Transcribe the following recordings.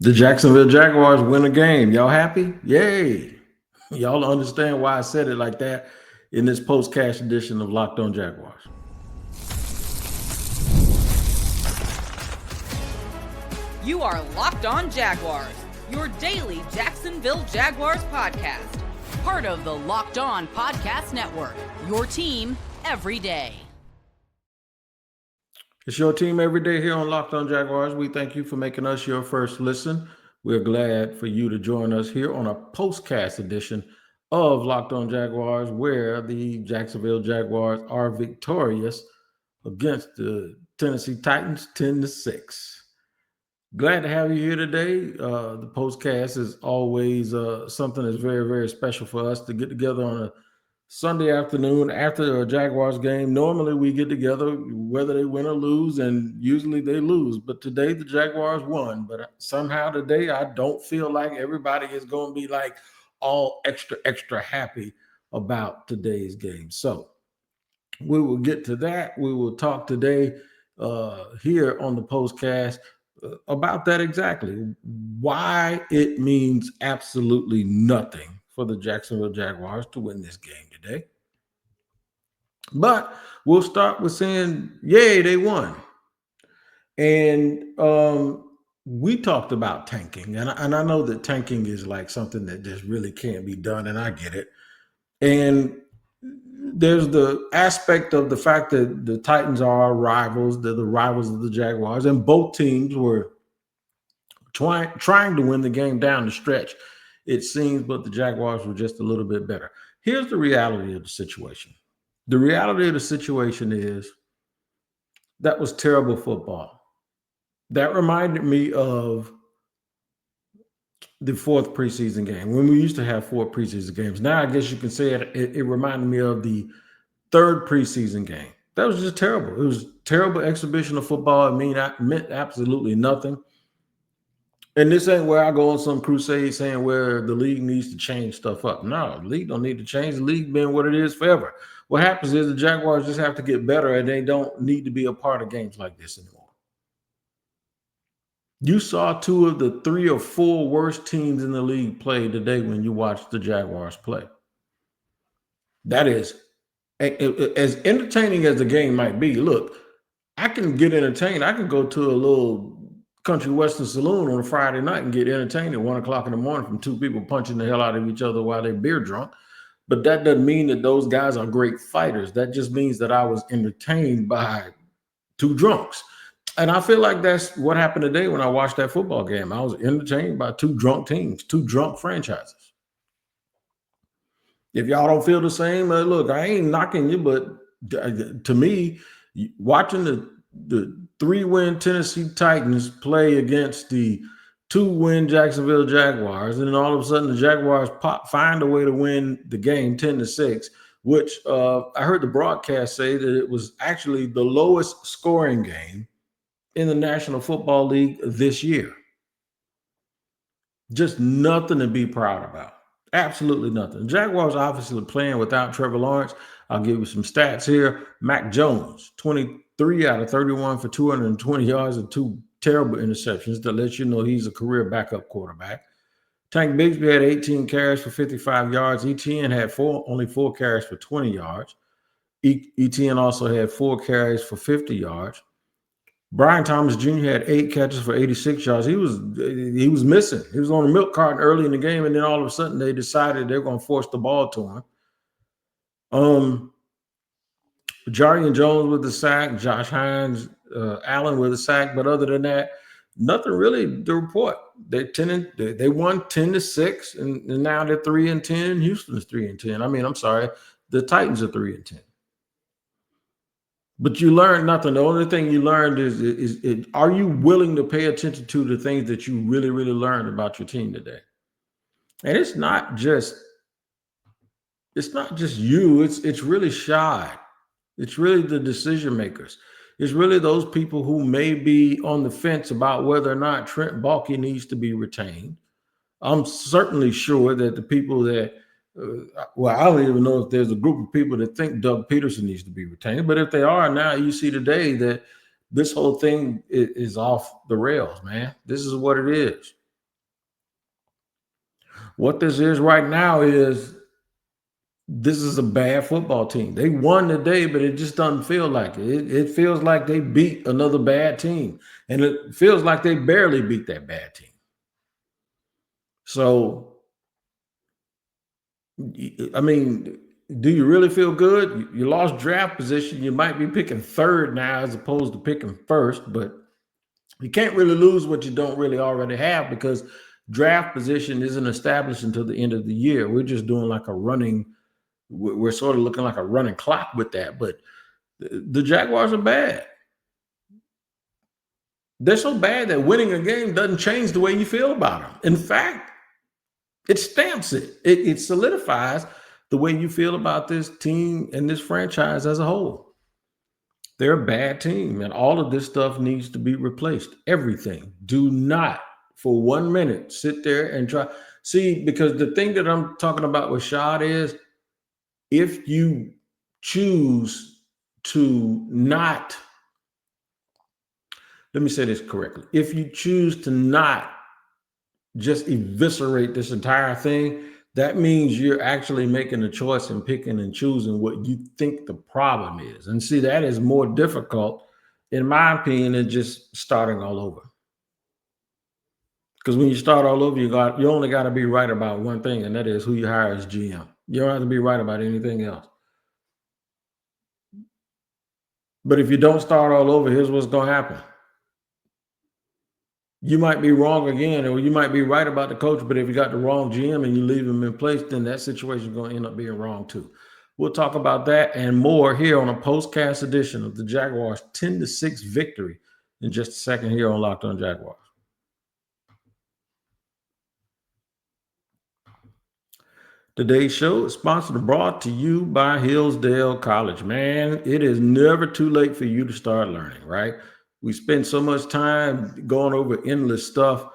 The Jacksonville Jaguars win a game. Y'all happy? Yay. Y'all understand why I said it like that in this post-cash edition of Locked On Jaguars. You are Locked On Jaguars, your daily Jacksonville Jaguars podcast. Part of the Locked On Podcast Network, your team every day. It's your team every day here on Locked On Jaguars. We thank you for making us your first listen. We're glad for you to join us here on a postcast edition of Locked On Jaguars, where the Jacksonville Jaguars are victorious against the Tennessee Titans 10-6. Glad to have you here today. The postcast is always something that's very, very special for us to get together on a Sunday afternoon after a Jaguars game. Normally we get together whether they win or lose, and usually they lose. But today the Jaguars won. But somehow today I don't feel like everybody is going to be like all extra happy about today's game. So we will get to that. We will talk today here on the postcast about that exactly. Why it means absolutely nothing for the Jacksonville Jaguars to win this game today. But we'll start with saying, yay, they won. And we talked about tanking. And I know that tanking is like something that just really can't be done, and I get it. And there's the aspect of the fact that the Titans are our rivals. They're the rivals of the Jaguars. And both teams were trying to win the game down the stretch, it seems, but the Jaguars were just a little bit better. Here's the reality of the situation. The reality of the situation is that was terrible football. That reminded me of the fourth preseason game, when we used to have 4 preseason games. Now I guess you can say it reminded me of the third preseason game. That was just terrible. It was a terrible exhibition of football. It meant absolutely nothing. And this ain't where I go on some crusade saying where the league needs to change stuff up. No, the league don't need to change. The league been what it is forever. What happens is the Jaguars just have to get better, and they don't need to be a part of games like this anymore. You saw 2 of the 3 or 4 worst teams in the league play today when you watched the Jaguars play. That is, as entertaining as the game might be, look, I can get entertained. I can go to a little country western saloon on a Friday night and get entertained at 1 o'clock in the morning from 2 people punching the hell out of each other while they're beer drunk. But that doesn't mean that those guys are great fighters. That just means that I was entertained by 2 drunks. And I feel like that's what happened today when I watched that football game. I was entertained by 2 drunk teams, 2 drunk franchises. If y'all don't feel the same, look, I ain't knocking you, but to me, watching the 3-win Tennessee Titans play against the 2-win Jacksonville Jaguars, and then all of a sudden the Jaguars find a way to win the game 10-6, which I heard the broadcast say that it was actually the lowest scoring game in the National Football League this year. Just nothing to be proud about. Absolutely nothing. The Jaguars obviously playing without Trevor Lawrence. I'll give you some stats here. Mac Jones, 23 out of 31 for 220 yards and 2 terrible interceptions that let you know he's a career backup quarterback. Tank Bigsby had 18 carries for 55 yards. ETN had only 4 carries for 20 yards. ETN also had 4 carries for 50 yards. Brian Thomas Jr. had 8 catches for 86 yards. He was missing. He was on a milk carton early in the game, and then all of a sudden they decided they're going to force the ball to him. Jarian Jones with the sack, Josh Hines, Allen with a sack, but other than that, nothing really to report. They won 10-6, and now they're 3-10. Houston's 3-10. The Titans are 3-10. But you learned nothing. The only thing you learned is are you willing to pay attention to the things that you really, really learned about your team today? And it's not just you. It's really Shad. It's really the decision makers. It's really those people who may be on the fence about whether or not Trent Balki needs to be retained. I'm certainly sure that the people that I don't even know if there's a group of people that think Doug Peterson needs to be retained. But if they are, now you see today that this whole thing is off the rails, man. This is what it is. What this is right now is this is a bad football team. They won today, but it just doesn't feel like it. It feels like they beat another bad team, and it feels like they barely beat that bad team. So, I mean, do you really feel good? You lost draft position. You might be picking third now as opposed to picking first, but you can't really lose what you don't really already have because draft position isn't established until the end of the year. We're just doing like a running, we're sort of looking like a running clock with that. But the Jaguars are bad. They're so bad that winning a game doesn't change the way you feel about them. In fact, it stamps it. It solidifies the way you feel about this team and this franchise as a whole. They're a bad team, and all of this stuff needs to be replaced. Everything. Do not, for 1 minute, sit there and try. See, because the thing that I'm talking about with Shad is if you choose to not, let me say this correctly. If you choose to not just eviscerate this entire thing, that means you're actually making a choice and picking and choosing what you think the problem is. And see, that is more difficult, in my opinion, than just starting all over. Because when you start all over, you only got to be right about one thing, and that is who you hire as GM. You don't have to be right about anything else. But if you don't start all over, here's what's going to happen. You might be wrong again, or you might be right about the coach, but if you got the wrong GM and you leave him in place, then that situation is going to end up being wrong too. We'll talk about that and more here on a postcast edition of the Jaguars 10-6 victory in just a second here on Locked On Jaguars. Today's show is sponsored and brought to you by Hillsdale College. Man, it is never too late for you to start learning, right? We spend so much time going over endless stuff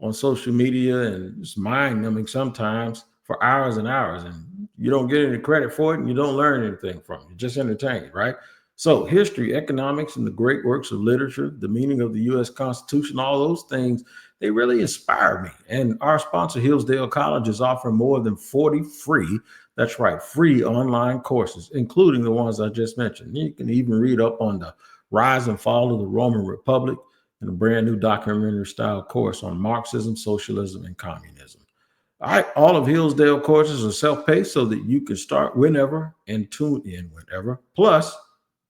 on social media, and it's mind-numbing sometimes for hours and hours, and you don't get any credit for it, and you don't learn anything from it. You're just entertained, right? So history, economics, and the great works of literature, the meaning of the U.S. Constitution, all those things, they really inspire me. And our sponsor, Hillsdale College, is offering more than 40 free, that's right, free online courses, including the ones I just mentioned. You can even read up on the rise and fall of the Roman Republic and a brand new documentary style course on Marxism, socialism, and communism. All of Hillsdale courses are self-paced so that you can start whenever and tune in whenever. Plus,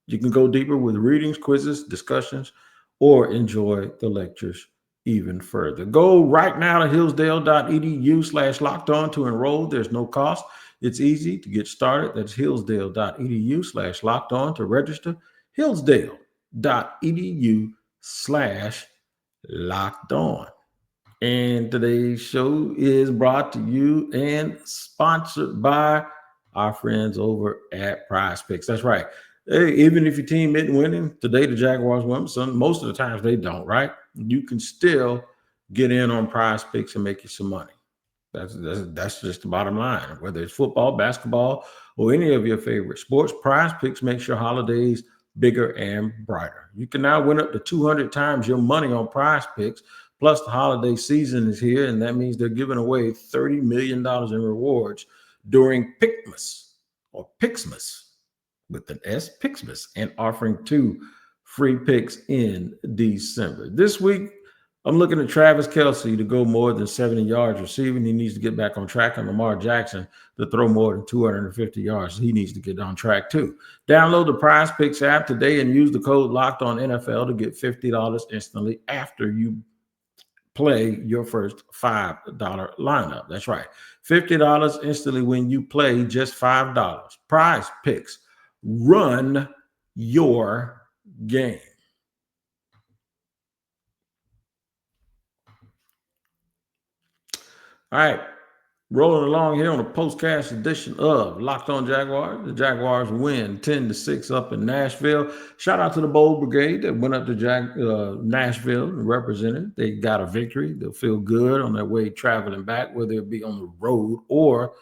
you can go deeper with readings, quizzes, discussions, or enjoy the lectures even further. Go right now to hillsdale.edu/locked-on to enroll. There's no cost. It's easy to get started. That's hillsdale.edu/locked-on to register. hillsdale.edu/locked-on. And today's show is brought to you and sponsored by our friends over at Prize Picks. That's right. Hey, even if your team isn't winning, today the Jaguars win. Most of the times they don't, right? You can still get in on Prize Picks and make you some money. That's just the bottom line. Whether it's football, basketball, or any of your favorite sports, Prize Picks makes your holidays bigger and brighter. You can now win up to 200 times your money on Prize Picks. Plus, the holiday season is here, and that means they're giving away $30 million in rewards during Pickmas or Pixmas with an S, Pixmas, and offering 2 free picks in December. This week, I'm looking at Travis Kelce to go more than 70 yards receiving. He needs to get back on track, and Lamar Jackson to throw more than 250 yards. He needs to get on track too. Download the Prize Picks app today and use the code LOCKEDONNFL to get $50 instantly after you play your first $5 lineup. That's right. $50 instantly when you play just $5. Prize Picks. Run your game. All right. Rolling along here on a postcast edition of Locked On Jaguars. The Jaguars win 10-6 up in Nashville. Shout out to the Bold Brigade that went up to Nashville and represented. They got a victory. They'll feel good on their way traveling back, whether it be on the road or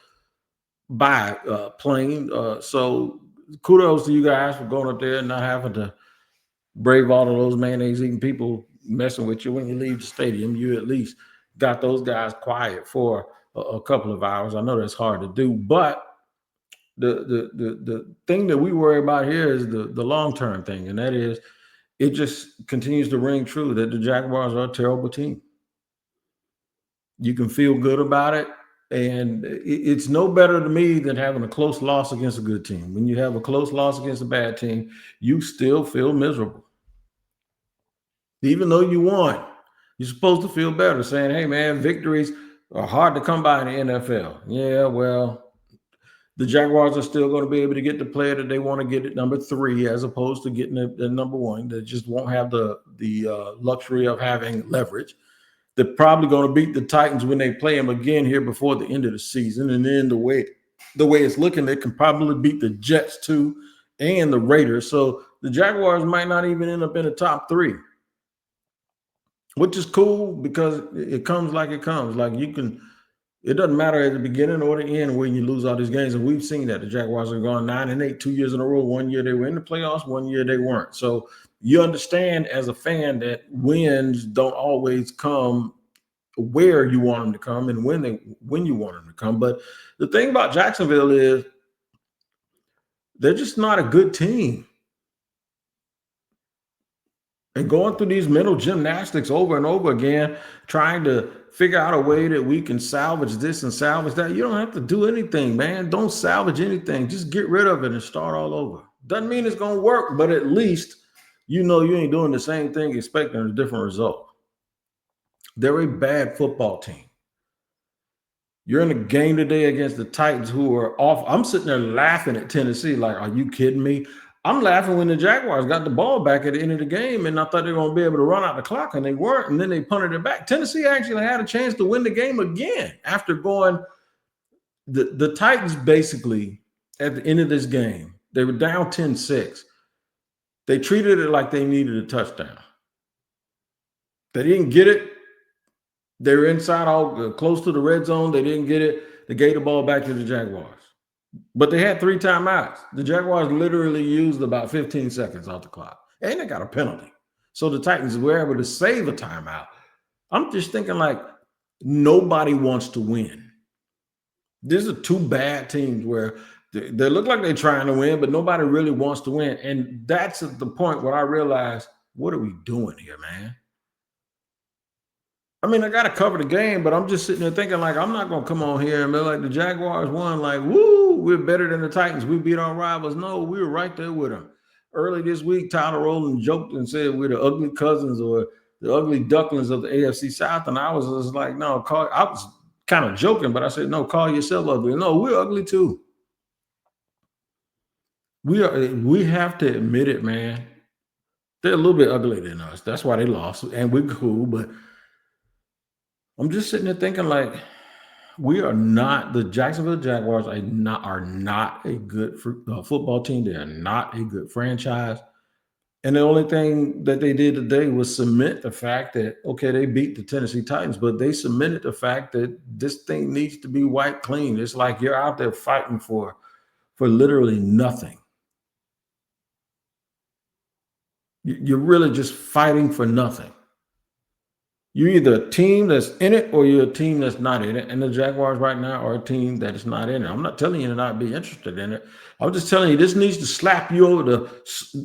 by plane. So kudos to you guys for going up there and not having to brave all of those mayonnaise-eating people messing with you when you leave the stadium. You at least got those guys quiet for a couple of hours. I know that's hard to do, but the thing that we worry about here is the long-term thing, and that is it just continues to ring true that the Jaguars are a terrible team. You can feel good about it, and it's no better to me than having a close loss against a good team. When you have a close loss against a bad team, you still feel miserable. Even though you won, you're supposed to feel better, saying, hey, man, victories are hard to come by in the NFL. Yeah, well, the Jaguars are still going to be able to get the player that they want to get at number 3 as opposed to getting the number 1. They just won't have the luxury of having leverage. They're probably going to beat the Titans when they play them again here before the end of the season. And then the way it's looking, they can probably beat the Jets too and the Raiders. So the Jaguars might not even end up in the top 3, which is cool because it comes like it comes. Like it doesn't matter at the beginning or the end when you lose all these games. And we've seen that. The Jaguars have gone 9-8 2 years in a row. 1 year they were in the playoffs, 1 year they weren't. So you understand as a fan that wins don't always come where you want them to come and when you want them to come. But the thing about Jacksonville is they're just not a good team. And going through these mental gymnastics over and over again, trying to figure out a way that we can salvage this and salvage that. You don't have to do anything, man. Don't salvage anything. Just get rid of it and start all over. Doesn't mean it's going to work, but at least you know you ain't doing the same thing expecting a different result. They're a bad football team. You're in a game today against the Titans who are off. I'm sitting there laughing at Tennessee like, are you kidding me? I'm laughing when the Jaguars got the ball back at the end of the game, and I thought they were going to be able to run out the clock, and they weren't, and then they punted it back. Tennessee actually had a chance to win the game again after going – the Titans basically, at the end of this game, they were down 10-6. They treated it like they needed a touchdown. They didn't get it. They were inside all close to the red zone. They didn't get it. They gave the ball back to the Jaguars. But they had 3 timeouts. The Jaguars literally used about 15 seconds off the clock. And they got a penalty. So the Titans were able to save a timeout. I'm just thinking like nobody wants to win. These are 2 bad teams where they look like they're trying to win, but nobody really wants to win. And that's at the point where I realized, what are we doing here, man? I mean, I got to cover the game, but I'm just sitting there thinking, like, I'm not going to come on here and be like, the Jaguars won, like, woo, we're better than the Titans. We beat our rivals. No, we were right there with them. Early this week, Tyler Rowland joked and said we're the ugly cousins or the ugly ducklings of the AFC South. And I was just like, no, I was kind of joking, but I said, no, call yourself ugly. No, we're ugly too. We have to admit it, man. They're a little bit uglier than us. That's why they lost, and we're cool, but I'm just sitting there thinking, like, we are not – the Jacksonville Jaguars are not a good football team. They are not a good franchise. And the only thing that they did today was cement the fact that, okay, they beat the Tennessee Titans, but they cemented the fact that this thing needs to be wiped clean. It's like you're out there fighting for literally nothing. You're really just fighting for nothing. You're either a team that's in it or you're a team that's not in it. And the Jaguars right now are a team that is not in it. I'm not telling you to not be interested in it. I'm just telling you this needs to slap you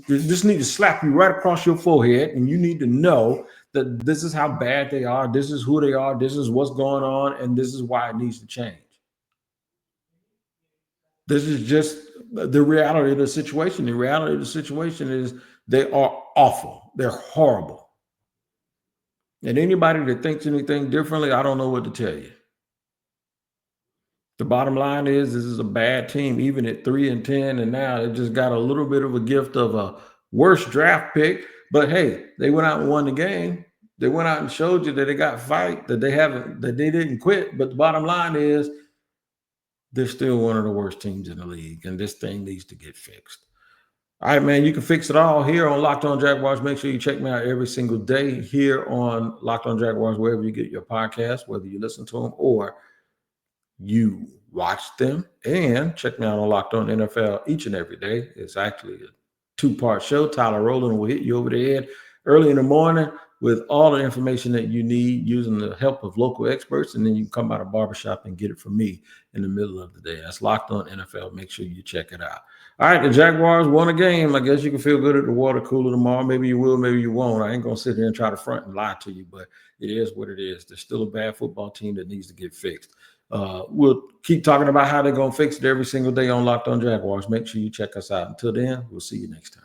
this needs to slap you right across your forehead. And you need to know that this is how bad they are. This is who they are. This is what's going on. And this is why it needs to change. This is just the reality of the situation. The reality of the situation is they are awful. They're horrible. And anybody that thinks anything differently, I don't know what to tell you. The bottom line is this is a bad team, even at 3-10, and now they just got a little bit of a gift of a worse draft pick. But hey, they went out and won the game. They went out and showed you that they got fight, that they didn't quit. But the bottom line is they're still one of the worst teams in the league, and this thing needs to get fixed. All right, man, you can fix it all here on Locked On Jaguars. Make sure you check me out every single day here on Locked On Jaguars, wherever you get your podcast, whether you listen to them or you watch them. And check me out on Locked On NFL each and every day. It's actually a 2-part show. Tyler Rowland will hit you over the head early in the morning with all the information that you need using the help of local experts. And then you can come by the barbershop and get it from me in the middle of the day. That's Locked On NFL. Make sure you check it out. All right, the Jaguars won a game. I guess you can feel good at the water cooler tomorrow. Maybe you will, maybe you won't. I ain't going to sit here and try to front and lie to you, but it is what it is. There's still a bad football team that needs to get fixed. We'll keep talking about how they're going to fix it every single day on Locked On Jaguars. Make sure you check us out. Until then, we'll see you next time.